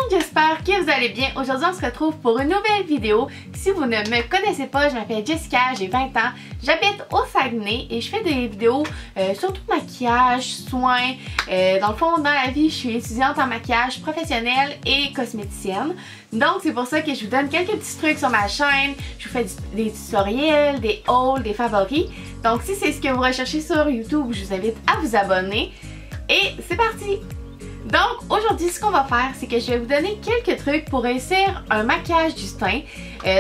j'espère que vous allez bien. Aujourd'hui, on se retrouve pour une nouvelle vidéo. Si vous ne me connaissez pas, je m'appelle Jessica, j'ai 20 ans, j'habite au Saguenay et je fais des vidéos surtout maquillage, soins. Dans le fond, dans la vie, je suis étudiante en maquillage professionnel et cosméticienne. Donc, c'est pour ça que je vous donne quelques petits trucs sur ma chaîne. Je vous fais des tutoriels, des hauls, des favoris. Donc, si c'est ce que vous recherchez sur YouTube, je vous invite à vous abonner. Et c'est parti! Donc aujourd'hui ce qu'on va faire c'est que je vais vous donner quelques trucs pour réussir un maquillage du teint.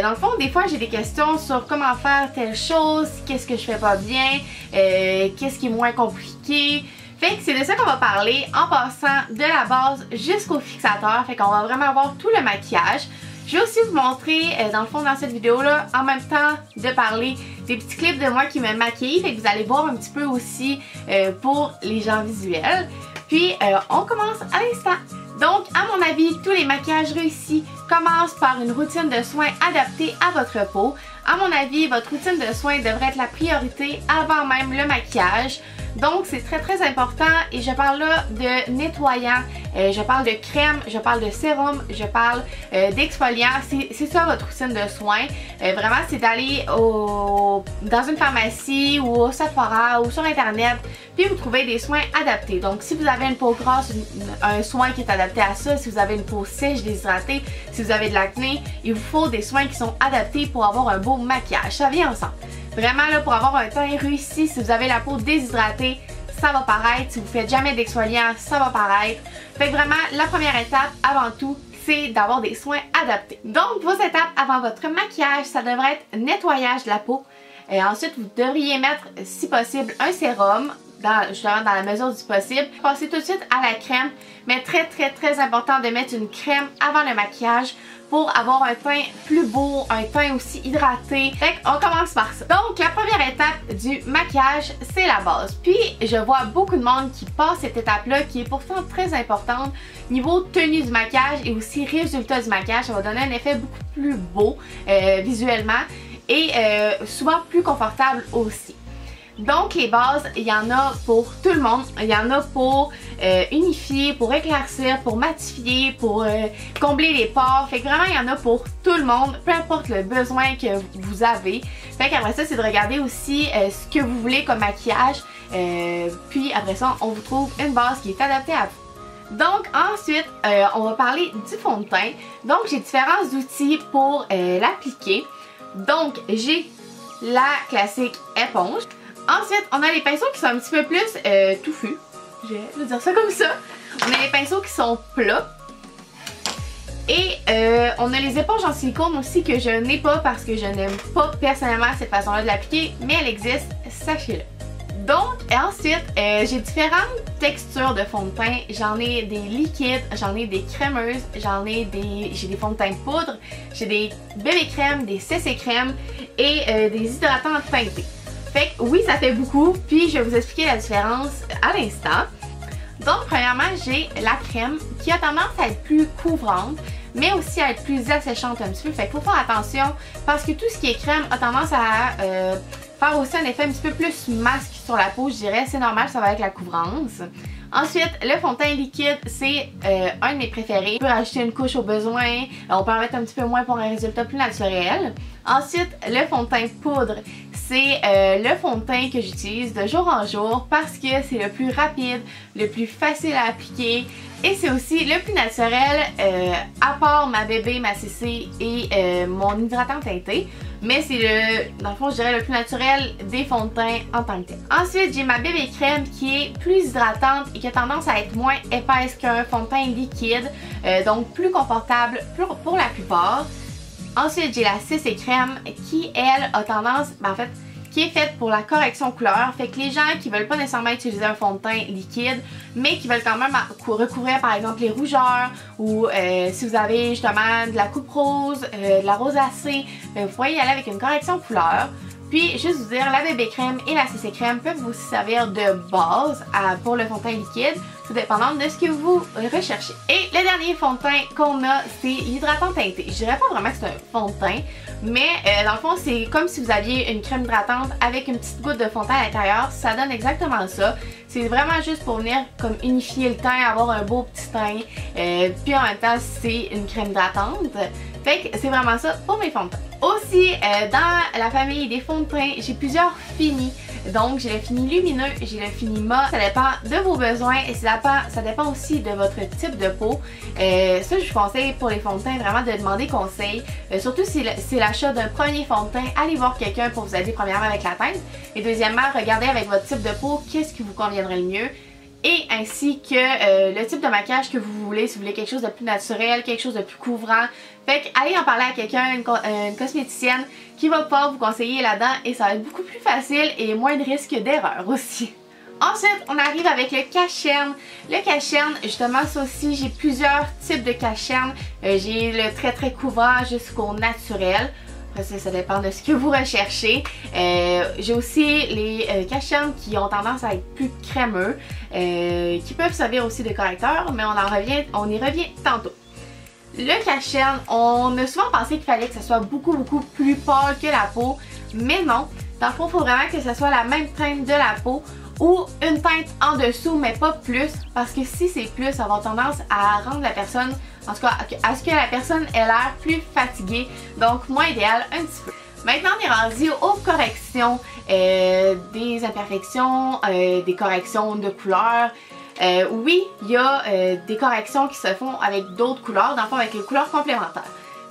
Dans le fond des fois j'ai des questions sur comment faire telle chose, qu'est-ce que je fais pas bien, qu'est-ce qui est moins compliqué. Fait que c'est de ça qu'on va parler en passant de la base jusqu'au fixateur. Fait qu'on va vraiment avoir tout le maquillage. Je vais aussi vous montrer dans le fond dans cette vidéo là en même temps de parler des petits clips de moi qui me maquillent. Fait que vous allez voir un petit peu aussi pour les gens visuels. Puis on commence à l'instant. Donc à mon avis, tous les maquillages réussis commencent par une routine de soins adaptée à votre peau. À mon avis, votre routine de soins devrait être la priorité avant même le maquillage. Donc c'est très important et je parle là de nettoyant, je parle de crème, je parle de sérum, je parle d'exfoliant. C'est ça votre routine de soins. Vraiment c'est d'aller dans une pharmacie ou au Sephora ou sur internet puis vous trouvez des soins adaptés. Donc si vous avez une peau grasse, un soin qui est adapté à ça. Si vous avez une peau sèche, déshydratée, si vous avez de l'acné, il vous faut des soins qui sont adaptés pour avoir un beau maquillage. Ça vient ensemble. Vraiment là pour avoir un teint réussi, si vous avez la peau déshydratée, ça va paraître. Si vous faites jamais d'exfoliant, ça va paraître. Fait que vraiment la première étape avant tout, c'est d'avoir des soins adaptés. Donc vos étapes avant votre maquillage, ça devrait être nettoyage de la peau. Ensuite vous devriez mettre si possible un sérum. Justement dans la mesure du possible. Passez tout de suite à la crème, mais très important de mettre une crème avant le maquillage pour avoir un teint plus beau, un teint aussi hydraté. Fait qu'on commence par ça. Donc la première étape du maquillage, c'est la base. Puis je vois beaucoup de monde qui passe cette étape-là qui est pourtant très importante niveau tenue du maquillage et aussi résultat du maquillage. Ça va donner un effet beaucoup plus beau visuellement et souvent plus confortable aussi. Donc les bases, il y en a pour tout le monde. Il y en a pour unifier, pour éclaircir, pour matifier, pour combler les pores. Fait que vraiment il y en a pour tout le monde, peu importe le besoin que vous avez. Fait qu'après ça c'est de regarder aussi ce que vous voulez comme maquillage. Puis après ça on vous trouve une base qui est adaptée à vous. Donc ensuite on va parler du fond de teint. Donc j'ai différents outils pour l'appliquer. Donc j'ai la classique éponge. Ensuite, on a les pinceaux qui sont un petit peu plus touffus. Je vais dire ça comme ça. On a les pinceaux qui sont plats. Et on a les éponges en silicone aussi que je n'ai pas parce que je n'aime pas personnellement cette façon-là de l'appliquer. Mais elle existe, sachez-le. Donc, ensuite, j'ai différentes textures de fond de teint. J'en ai des liquides, j'en ai des crémeuses, j'ai des fonds de teint poudre, j'ai des bébé crèmes, des CC crèmes et des hydratants teintés. Fait que oui, ça fait beaucoup, puis je vais vous expliquer la différence à l'instant. Donc premièrement, j'ai la crème qui a tendance à être plus couvrante, mais aussi à être plus asséchante un petit peu. Fait qu'il faut faire attention parce que tout ce qui est crème a tendance à faire aussi un effet un petit peu plus masque sur la peau, je dirais. C'est normal, ça va avec la couvrance. Ensuite, le fond de teint liquide, c'est un de mes préférés. On peut rajouter une couche au besoin, on peut en mettre un petit peu moins pour un résultat plus naturel. Ensuite, le fond de teint poudre, c'est le fond de teint que j'utilise de jour en jour parce que c'est le plus rapide, le plus facile à appliquer et c'est aussi le plus naturel à part ma bébé, ma CC et mon hydratant teinté. Mais c'est dans le fond je dirais le plus naturel des fonds de teint en tant que tel. Ensuite j'ai ma bébé crème qui est plus hydratante et qui a tendance à être moins épaisse qu'un fond de teint liquide. Donc plus confortable pour la plupart. Ensuite j'ai la CC crème qui elle a tendance, en fait qui est faite pour la correction couleur. Fait que les gens qui veulent pas nécessairement utiliser un fond de teint liquide mais qui veulent quand même recouvrir par exemple les rougeurs ou si vous avez justement de la coupe rose, de la rosacée, vous pourriez y aller avec une correction couleur. Puis juste vous dire, la bébé crème et la CC crème peuvent vous servir de base pour le fond de teint liquide, tout dépendant de ce que vous recherchez. Et le dernier fond de teint qu'on a, c'est l'hydratant teinté. Je dirais pas vraiment que c'est un fond de teint, mais dans le fond c'est comme si vous aviez une crème hydratante avec une petite goutte de fond de teint à l'intérieur. Ça donne exactement ça. C'est vraiment juste pour venir comme unifier le teint, avoir un beau petit teint. Puis en même temps c'est une crème hydratante. Fait que c'est vraiment ça pour mes fonds de teint. Aussi, dans la famille des fonds de teint, j'ai plusieurs finis. Donc j'ai le fini lumineux, j'ai le fini mat. Ça dépend de vos besoins et ça dépend aussi de votre type de peau. Ça, je vous conseille pour les fonds de teint vraiment de demander conseil. Surtout si c'est l'achat d'un premier fond de teint, allez voir quelqu'un pour vous aider premièrement avec la teinte. Et deuxièmement, regardez avec votre type de peau qu'est-ce qui vous conviendrait le mieux. Et ainsi que le type de maquillage que vous voulez, si vous voulez quelque chose de plus naturel, quelque chose de plus couvrant. Fait que allez en parler à quelqu'un, une cosméticienne qui va pouvoir vous conseiller là-dedans et ça va être beaucoup plus facile et moins de risque d'erreur aussi. Ensuite, on arrive avec le cache-cerne. Le cache-cerne, justement, ça aussi, j'ai plusieurs types de cache-cerne. J'ai le très couvrant jusqu'au naturel. Après ça dépend de ce que vous recherchez. J'ai aussi les cache-cernes qui ont tendance à être plus crémeux, qui peuvent servir aussi de correcteur, mais on y revient tantôt. Le cache-cerne, on a souvent pensé qu'il fallait que ça soit beaucoup plus pâle que la peau, mais non. Dans le fond, il faut vraiment que ce soit la même teinte de la peau ou une teinte en dessous, mais pas plus, parce que si c'est plus, ça va avoir tendance à rendre la personne, en tout cas à ce que la personne ait l'air plus fatiguée, donc moins idéal un petit peu. Maintenant, on est rendu aux corrections des imperfections, des corrections de couleurs. Oui, il y a des corrections qui se font avec d'autres couleurs, dans le fond avec les couleurs complémentaires.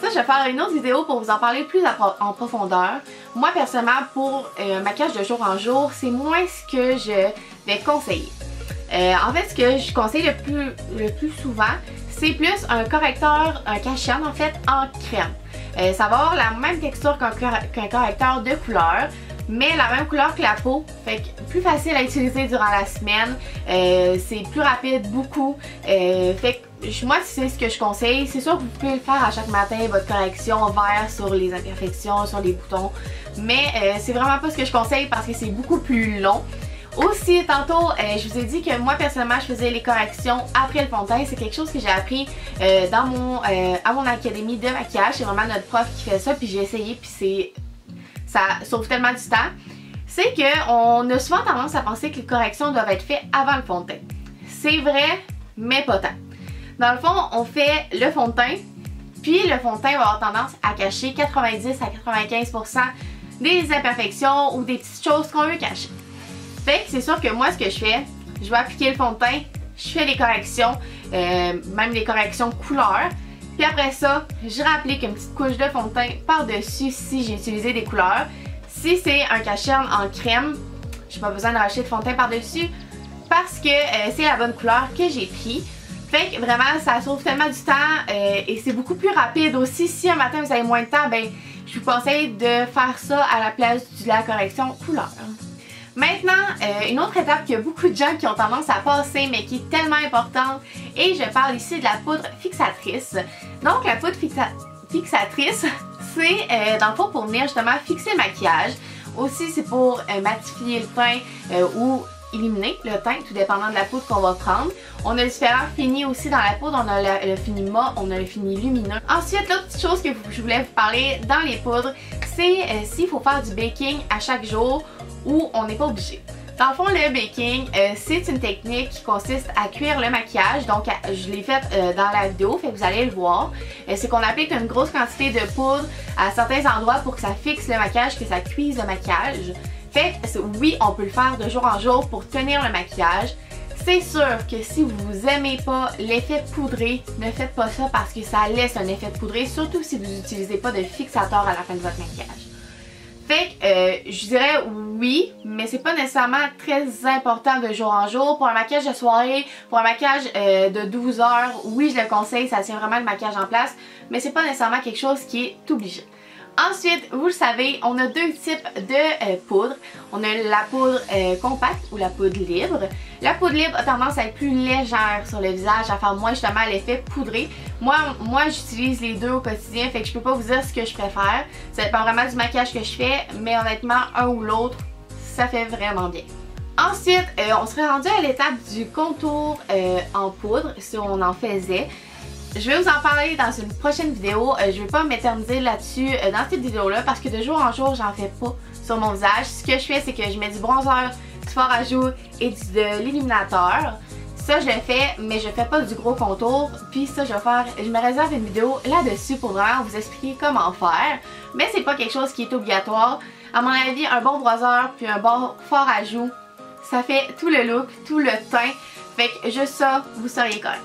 Ça, je vais faire une autre vidéo pour vous en parler plus en profondeur. Moi, personnellement, pour un maquillage de jour en jour, c'est moins ce que je vais conseiller. En fait, ce que je conseille le plus souvent, c'est plus un correcteur, un cache-cerne en fait, en crème. Ça va avoir la même texture qu'un correcteur de couleur, mais la même couleur que la peau, fait que plus facile à utiliser durant la semaine, c'est plus rapide beaucoup, fait que moi c'est ce que je conseille. C'est sûr que vous pouvez le faire à chaque matin, votre correction vert sur les imperfections, sur les boutons, mais c'est vraiment pas ce que je conseille parce que c'est beaucoup plus long. Aussi, tantôt, je vous ai dit que moi personnellement je faisais les corrections après le fond de teint. C'est quelque chose que j'ai appris à mon académie de maquillage. C'est vraiment notre prof qui fait ça, puis j'ai essayé, puis ça sauve tellement du temps. C'est qu'on a souvent tendance à penser que les corrections doivent être faites avant le fond de teint. C'est vrai, mais pas tant. Dans le fond, on fait le fond de teint, puis le fond de teint va avoir tendance à cacher 90 à 95% des imperfections ou des petites choses qu'on veut cacher. Fait que c'est sûr que moi, ce que je fais, je vais appliquer le fond de teint, je fais les corrections, même les corrections couleurs. Puis après ça, je réapplique une petite couche de fond de teint par-dessus si j'ai utilisé des couleurs. Si c'est un cache-cerne en crème, j'ai pas besoin de racheter de fond de teint par-dessus parce que c'est la bonne couleur que j'ai pris. Fait que vraiment, ça sauve tellement du temps et c'est beaucoup plus rapide aussi. Si un matin vous avez moins de temps, ben je vous conseille de faire ça à la place de la correction couleur. Maintenant, une autre étape qu'il y a beaucoup de gens qui ont tendance à passer mais qui est tellement importante, et je parle ici de la poudre fixatrice. Donc la poudre fixatrice, c'est dans le fond pour venir justement fixer le maquillage. Aussi c'est pour matifier le teint ou éliminer le teint, tout dépendant de la poudre qu'on va prendre. On a différents finis aussi dans la poudre, on a le fini mat, on a le fini lumineux. Ensuite, l'autre petite chose que je voulais vous parler dans les poudres, c'est s'il faut faire du baking à chaque jour ou on n'est pas obligé. Dans le fond, le baking, c'est une technique qui consiste à cuire le maquillage. Donc, je l'ai faite dans la vidéo, fait que vous allez le voir. C'est qu'on applique une grosse quantité de poudre à certains endroits pour que ça fixe le maquillage, que ça cuise le maquillage. Fait que oui, on peut le faire de jour en jour pour tenir le maquillage. C'est sûr que si vous aimez pas l'effet poudré, ne faites pas ça parce que ça laisse un effet poudré, surtout si vous n'utilisez pas de fixateur à la fin de votre maquillage. Fait que je dirais oui, mais c'est pas nécessairement très important de jour en jour. Pour un maquillage de soirée, pour un maquillage de 12 heures, oui je le conseille, ça tient vraiment le maquillage en place, mais c'est pas nécessairement quelque chose qui est obligé. Ensuite, vous le savez, on a deux types de poudre. On a la poudre compacte ou la poudre libre. La poudre libre a tendance à être plus légère sur le visage, à faire moins justement l'effet poudré. Moi j'utilise les deux au quotidien, fait que je peux pas vous dire ce que je préfère. Ça dépend vraiment du maquillage que je fais, mais honnêtement, un ou l'autre, ça fait vraiment bien. Ensuite, on serait rendu à l'étape du contour en poudre, si on en faisait. Je vais vous en parler dans une prochaine vidéo. Je vais pas m'éterniser là-dessus dans cette vidéo-là parce que de jour en jour, j'en fais pas sur mon visage. Ce que je fais, c'est que je mets du bronzer, du fard à joues et de l'illuminateur. Ça, je le fais, mais je fais pas du gros contour. Puis ça, je me réserve une vidéo là-dessus pour vraiment vous expliquer comment faire. Mais c'est pas quelque chose qui est obligatoire. À mon avis, un bon bronzer puis un bon fard à joues, ça fait tout le look, tout le teint. Fait que juste ça, vous seriez correct.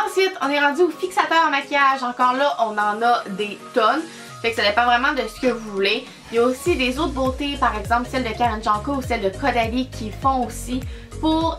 Ensuite, on est rendu au fixateur en maquillage. Encore là, on en a des tonnes. Fait que ça dépend vraiment de ce que vous voulez. Il y a aussi des autres beautés, par exemple celle de Karen Janko ou celle de Caudalie qui font aussi pour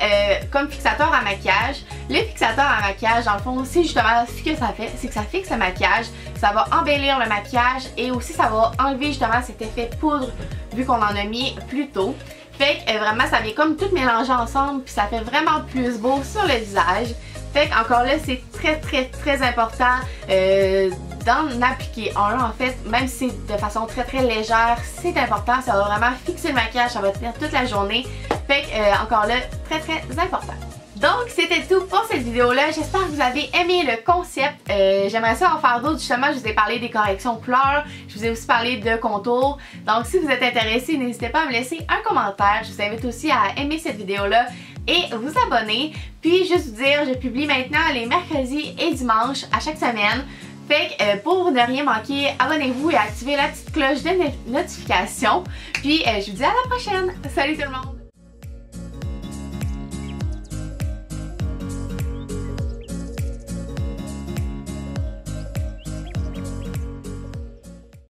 comme fixateur à maquillage. Le fixateur à maquillage, dans le fond, c'est justement ce que ça fait, c'est que ça fixe le maquillage, ça va embellir le maquillage et aussi ça va enlever justement cet effet poudre vu qu'on en a mis plus tôt. Fait que vraiment, ça vient comme tout mélanger ensemble puis ça fait vraiment plus beau sur le visage. Fait qu'encore là, c'est très important d'en appliquer un en fait, même si c'est de façon très légère, c'est important, ça va vraiment fixer le maquillage, ça va tenir toute la journée. Fait que encore là, très important. Donc c'était tout pour cette vidéo là, j'espère que vous avez aimé le concept. J'aimerais ça en faire d'autres, justement je vous ai parlé des corrections couleurs, je vous ai aussi parlé de contours. Donc si vous êtes intéressé, n'hésitez pas à me laisser un commentaire. Je vous invite aussi à aimer cette vidéo là et vous abonner. Puis juste vous dire, je publie maintenant les mercredis et dimanches à chaque semaine. Fait que pour ne rien manquer, abonnez-vous et activez la petite cloche de notification. Puis je vous dis à la prochaine. Salut tout le monde!